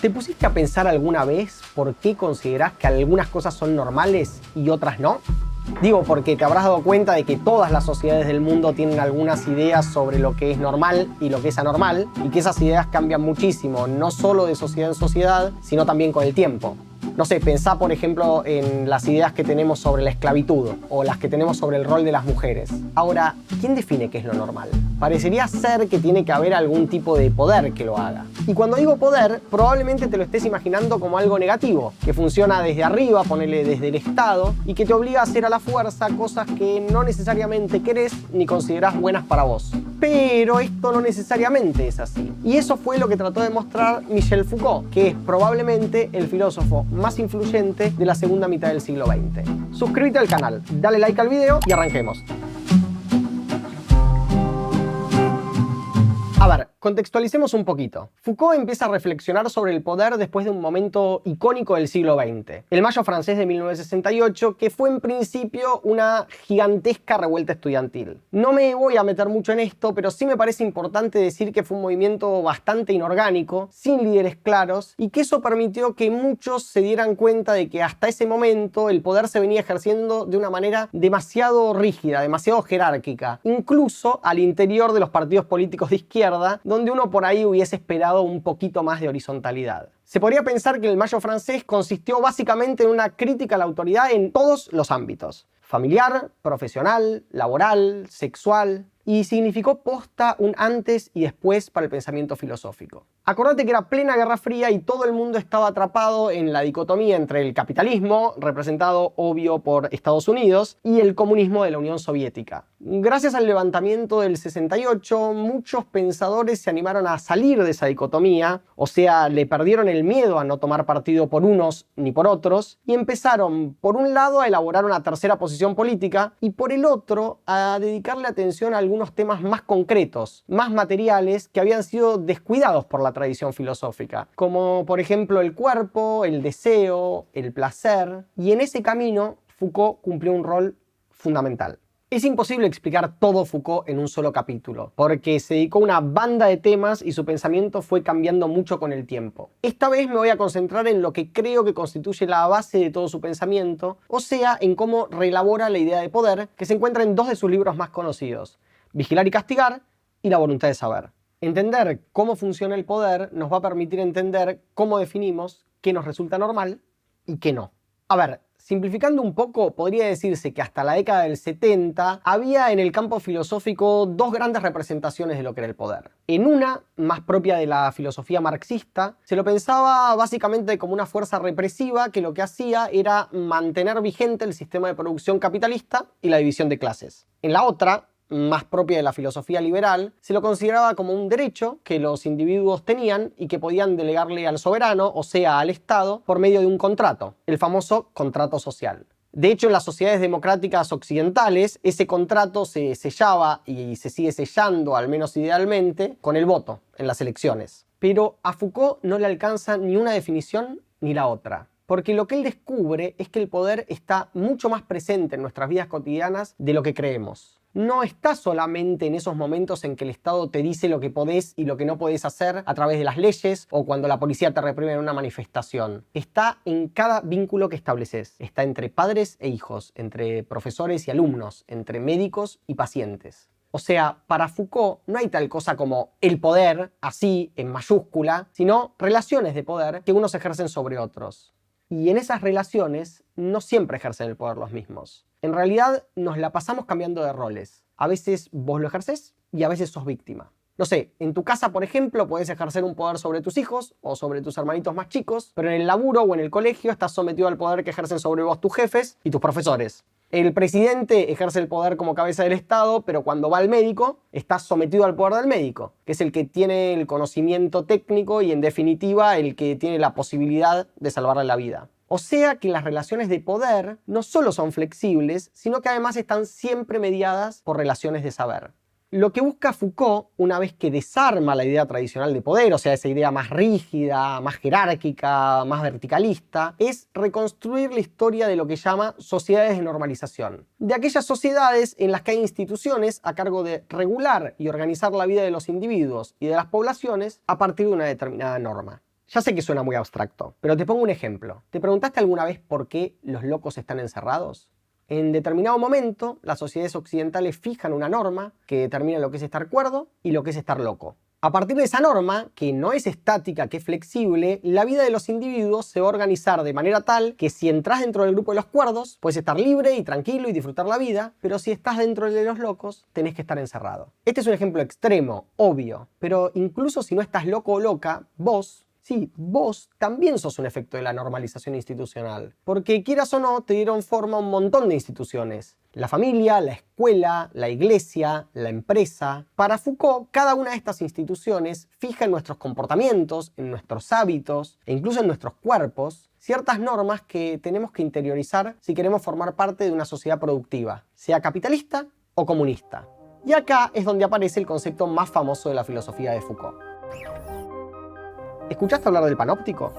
¿Te pusiste a pensar alguna vez por qué considerás que algunas cosas son normales y otras no? Digo, porque te habrás dado cuenta de que todas las sociedades del mundo tienen algunas ideas sobre lo que es normal y lo que es anormal, y que esas ideas cambian muchísimo, no solo de sociedad en sociedad, sino también con el tiempo. No sé, pensá por ejemplo en las ideas que tenemos sobre la esclavitud o las que tenemos sobre el rol de las mujeres. Ahora, ¿quién define qué es lo normal? Parecería ser que tiene que haber algún tipo de poder que lo haga. Y cuando digo poder, probablemente te lo estés imaginando como algo negativo, que funciona desde arriba, ponele desde el Estado, y que te obliga a hacer a la fuerza cosas que no necesariamente querés ni considerás buenas para vos. Pero esto no necesariamente es así. Y eso fue lo que trató de mostrar Michel Foucault, que es probablemente el filósofo más influyente de la segunda mitad del siglo XX. Suscríbete al canal, dale like al video y arranquemos. A ver, contextualicemos un poquito. Foucault empieza a reflexionar sobre el poder después de un momento icónico del siglo XX, el Mayo francés de 1968, que fue en principio una gigantesca revuelta estudiantil. No me voy a meter mucho en esto, pero sí me parece importante decir que fue un movimiento bastante inorgánico, sin líderes claros, y que eso permitió que muchos se dieran cuenta de que hasta ese momento el poder se venía ejerciendo de una manera demasiado rígida, demasiado jerárquica, incluso al interior de los partidos políticos de izquierda, donde uno por ahí hubiese esperado un poquito más de horizontalidad. Se podría pensar que el Mayo francés consistió básicamente en una crítica a la autoridad en todos los ámbitos: familiar, profesional, laboral, sexual, y significó posta un antes y después para el pensamiento filosófico. Acordate que era plena Guerra Fría y todo el mundo estaba atrapado en la dicotomía entre el capitalismo, representado obvio por Estados Unidos, y el comunismo de la Unión Soviética. Gracias al levantamiento del 68, muchos pensadores se animaron a salir de esa dicotomía, o sea, le perdieron el miedo a no tomar partido por unos ni por otros, y empezaron, por un lado, a elaborar una tercera posición política, y por el otro, a dedicarle atención a algunos temas más concretos, más materiales, que habían sido descuidados por la tradición filosófica, como por ejemplo el cuerpo, el deseo, el placer, y en ese camino Foucault cumplió un rol fundamental. Es imposible explicar todo Foucault en un solo capítulo, porque se dedicó a una banda de temas y su pensamiento fue cambiando mucho con el tiempo. Esta vez me voy a concentrar en lo que creo que constituye la base de todo su pensamiento, o sea, en cómo reelabora la idea de poder, que se encuentra en dos de sus libros más conocidos: Vigilar y castigar y La voluntad de saber. Entender cómo funciona el poder nos va a permitir entender cómo definimos qué nos resulta normal y qué no. A ver, simplificando un poco, podría decirse que hasta la década del 70 había en el campo filosófico dos grandes representaciones de lo que era el poder. En una, más propia de la filosofía marxista, se lo pensaba básicamente como una fuerza represiva que lo que hacía era mantener vigente el sistema de producción capitalista y la división de clases. En la otra, más propia de la filosofía liberal, se lo consideraba como un derecho que los individuos tenían y que podían delegarle al soberano, o sea, al Estado, por medio de un contrato, el famoso contrato social. De hecho, en las sociedades democráticas occidentales, ese contrato se sellaba y se sigue sellando, al menos idealmente, con el voto en las elecciones. Pero a Foucault no le alcanza ni una definición ni la otra, porque lo que él descubre es que el poder está mucho más presente en nuestras vidas cotidianas de lo que creemos. No está solamente en esos momentos en que el Estado te dice lo que podés y lo que no podés hacer a través de las leyes o cuando la policía te reprime en una manifestación. Está en cada vínculo que estableces. Está entre padres e hijos, entre profesores y alumnos, entre médicos y pacientes. O sea, para Foucault no hay tal cosa como el poder, así, en mayúscula, sino relaciones de poder que unos ejercen sobre otros. Y en esas relaciones no siempre ejercen el poder los mismos. En realidad nos la pasamos cambiando de roles. A veces vos lo ejercés y a veces sos víctima. No sé, en tu casa, por ejemplo, podés ejercer un poder sobre tus hijos o sobre tus hermanitos más chicos, pero en el laburo o en el colegio estás sometido al poder que ejercen sobre vos tus jefes y tus profesores. El presidente ejerce el poder como cabeza del Estado, pero cuando va al médico, está sometido al poder del médico, que es el que tiene el conocimiento técnico y, en definitiva, el que tiene la posibilidad de salvarle la vida. O sea que las relaciones de poder no solo son flexibles, sino que además están siempre mediadas por relaciones de saber. Lo que busca Foucault, una vez que desarma la idea tradicional de poder, o sea, esa idea más rígida, más jerárquica, más verticalista, es reconstruir la historia de lo que llama sociedades de normalización. De aquellas sociedades en las que hay instituciones a cargo de regular y organizar la vida de los individuos y de las poblaciones a partir de una determinada norma. Ya sé que suena muy abstracto, pero te pongo un ejemplo. ¿Te preguntaste alguna vez por qué los locos están encerrados? En determinado momento, las sociedades occidentales fijan una norma que determina lo que es estar cuerdo y lo que es estar loco. A partir de esa norma, que no es estática, que es flexible, la vida de los individuos se va a organizar de manera tal que si entras dentro del grupo de los cuerdos, puedes estar libre y tranquilo y disfrutar la vida, pero si estás dentro de los locos, tenés que estar encerrado. Este es un ejemplo extremo, obvio, pero incluso si no estás loco o loca, vos, sí, vos también sos un efecto de la normalización institucional. Porque quieras o no, te dieron forma un montón de instituciones. La familia, la escuela, la iglesia, la empresa. Para Foucault, cada una de estas instituciones fija en nuestros comportamientos, en nuestros hábitos e incluso en nuestros cuerpos ciertas normas que tenemos que interiorizar si queremos formar parte de una sociedad productiva, sea capitalista o comunista. Y acá es donde aparece el concepto más famoso de la filosofía de Foucault. ¿Escuchaste hablar del panóptico?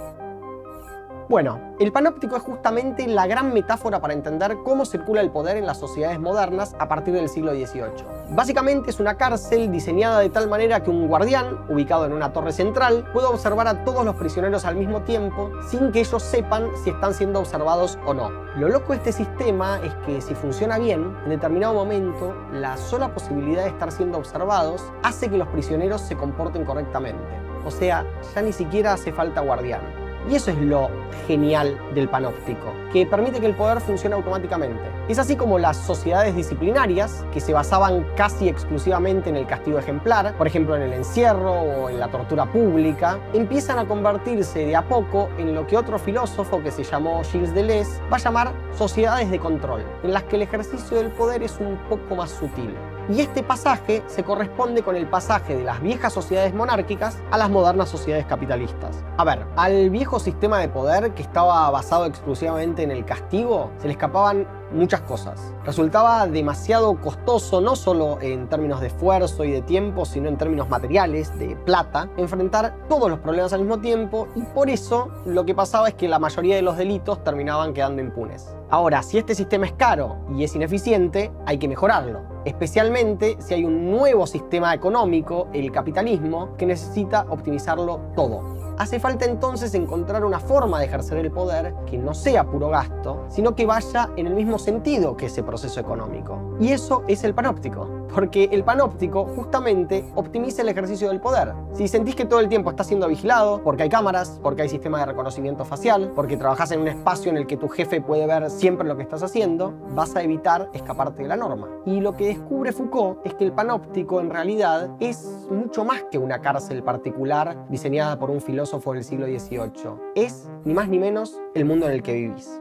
Bueno, el panóptico es justamente la gran metáfora para entender cómo circula el poder en las sociedades modernas a partir del siglo XVIII. Básicamente es una cárcel diseñada de tal manera que un guardián, ubicado en una torre central, puede observar a todos los prisioneros al mismo tiempo sin que ellos sepan si están siendo observados o no. Lo loco de este sistema es que si funciona bien, en determinado momento, la sola posibilidad de estar siendo observados hace que los prisioneros se comporten correctamente. O sea, ya ni siquiera hace falta guardián. Y eso es lo genial del panóptico, que permite que el poder funcione automáticamente. Es así como las sociedades disciplinarias, que se basaban casi exclusivamente en el castigo ejemplar, por ejemplo en el encierro o en la tortura pública, empiezan a convertirse de a poco en lo que otro filósofo que se llamó Gilles Deleuze va a llamar sociedades de control, en las que el ejercicio del poder es un poco más sutil. Y este pasaje se corresponde con el pasaje de las viejas sociedades monárquicas a las modernas sociedades capitalistas. A ver, al viejo sistema de poder que estaba basado exclusivamente en el castigo, se le escapaban muchas cosas. Resultaba demasiado costoso, no solo en términos de esfuerzo y de tiempo, sino en términos materiales, de plata, enfrentar todos los problemas al mismo tiempo, y por eso lo que pasaba es que la mayoría de los delitos terminaban quedando impunes. Ahora, si este sistema es caro y es ineficiente, hay que mejorarlo. Especialmente si hay un nuevo sistema económico, el capitalismo, que necesita optimizarlo todo. Hace falta entonces encontrar una forma de ejercer el poder que no sea puro gasto, sino que vaya en el mismo sentido que ese proceso económico. Y eso es el panóptico, porque el panóptico justamente optimiza el ejercicio del poder. Si sentís que todo el tiempo estás siendo vigilado, porque hay cámaras, porque hay sistema de reconocimiento facial, porque trabajás en un espacio en el que tu jefe puede ver siempre lo que estás haciendo, vas a evitar escaparte de la norma. Y lo que descubre Foucault es que el panóptico en realidad es mucho más que una cárcel particular diseñada por un filósofo del siglo XVIII. Es, ni más ni menos, el mundo en el que vivís.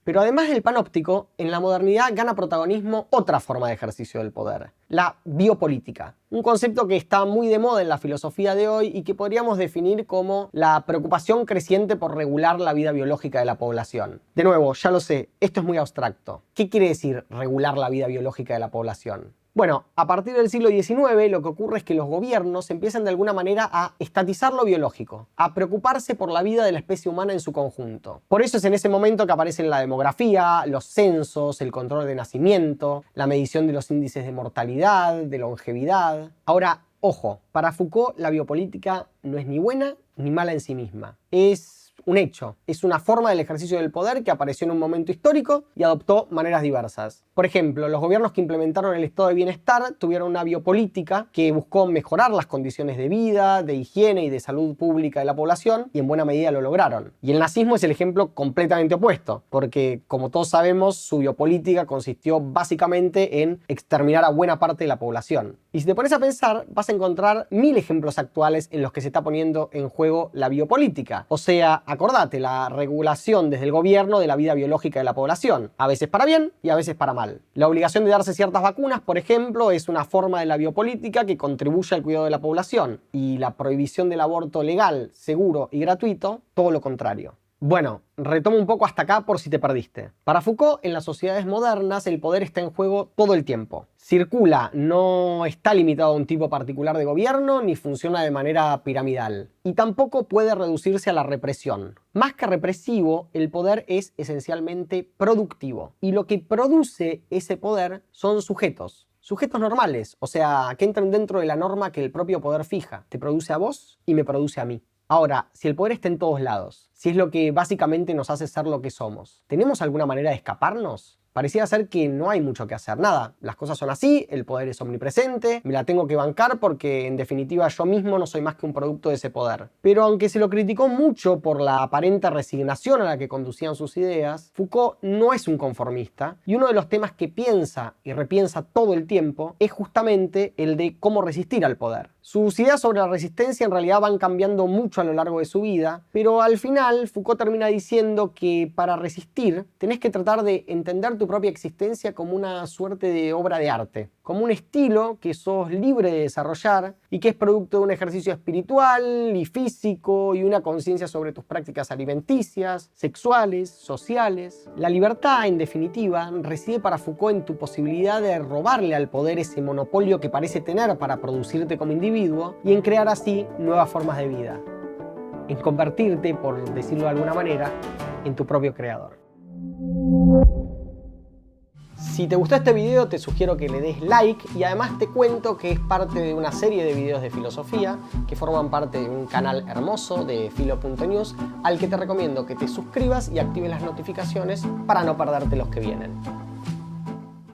Pero además del panóptico, en la modernidad gana protagonismo otra forma de ejercicio del poder, la biopolítica. Un concepto que está muy de moda en la filosofía de hoy y que podríamos definir como la preocupación creciente por regular la vida biológica de la población. De nuevo, ya lo sé, esto es muy abstracto. ¿Qué quiere decir regular la vida biológica de la población? Bueno, a partir del siglo XIX lo que ocurre es que los gobiernos empiezan de alguna manera a estatizar lo biológico, a preocuparse por la vida de la especie humana en su conjunto. Por eso es en ese momento que aparecen la demografía, los censos, el control de nacimiento, la medición de los índices de mortalidad, de longevidad. Ahora, ojo, para Foucault la biopolítica no es ni buena ni mala en sí misma. Es un hecho, es una forma del ejercicio del poder que apareció en un momento histórico y adoptó maneras diversas. Por ejemplo, los gobiernos que implementaron el estado de bienestar tuvieron una biopolítica que buscó mejorar las condiciones de vida, de higiene y de salud pública de la población, y en buena medida lo lograron. Y el nazismo es el ejemplo completamente opuesto, porque como todos sabemos, su biopolítica consistió básicamente en exterminar a buena parte de la población. Y si te pones a pensar, vas a encontrar 1000 ejemplos actuales en los que se está poniendo en juego la biopolítica. O sea, acordate, la regulación desde el gobierno de la vida biológica de la población, a veces para bien y a veces para mal. La obligación de darse ciertas vacunas, por ejemplo, es una forma de la biopolítica que contribuye al cuidado de la población, y la prohibición del aborto legal, seguro y gratuito, todo lo contrario. Bueno, retomo un poco hasta acá por si te perdiste. Para Foucault, en las sociedades modernas el poder está en juego todo el tiempo. Circula, no está limitado a un tipo particular de gobierno ni funciona de manera piramidal. Y tampoco puede reducirse a la represión. Más que represivo, el poder es esencialmente productivo. Y lo que produce ese poder son sujetos. Sujetos normales, o sea, que entran dentro de la norma que el propio poder fija. Te produce a vos y me produce a mí. Ahora, si el poder está en todos lados, si es lo que básicamente nos hace ser lo que somos, ¿tenemos alguna manera de escaparnos? Parecía ser que no hay mucho que hacer, nada, las cosas son así, el poder es omnipresente, me la tengo que bancar porque en definitiva yo mismo no soy más que un producto de ese poder. Pero aunque se lo criticó mucho por la aparente resignación a la que conducían sus ideas, Foucault no es un conformista y uno de los temas que piensa y repiensa todo el tiempo es justamente el de cómo resistir al poder. Sus ideas sobre la resistencia en realidad van cambiando mucho a lo largo de su vida, pero al final Foucault termina diciendo que para resistir tenés que tratar de entender tu propia existencia como una suerte de obra de arte, como un estilo que sos libre de desarrollar y que es producto de un ejercicio espiritual y físico y una conciencia sobre tus prácticas alimenticias, sexuales, sociales. La libertad, en definitiva, reside para Foucault en tu posibilidad de robarle al poder ese monopolio que parece tener para producirte como individuo y en crear así nuevas formas de vida, en convertirte, por decirlo de alguna manera, en tu propio creador. Si te gustó este video te sugiero que le des like y además te cuento que es parte de una serie de videos de filosofía que forman parte de un canal hermoso de Filo.news al que te recomiendo que te suscribas y actives las notificaciones para no perderte los que vienen.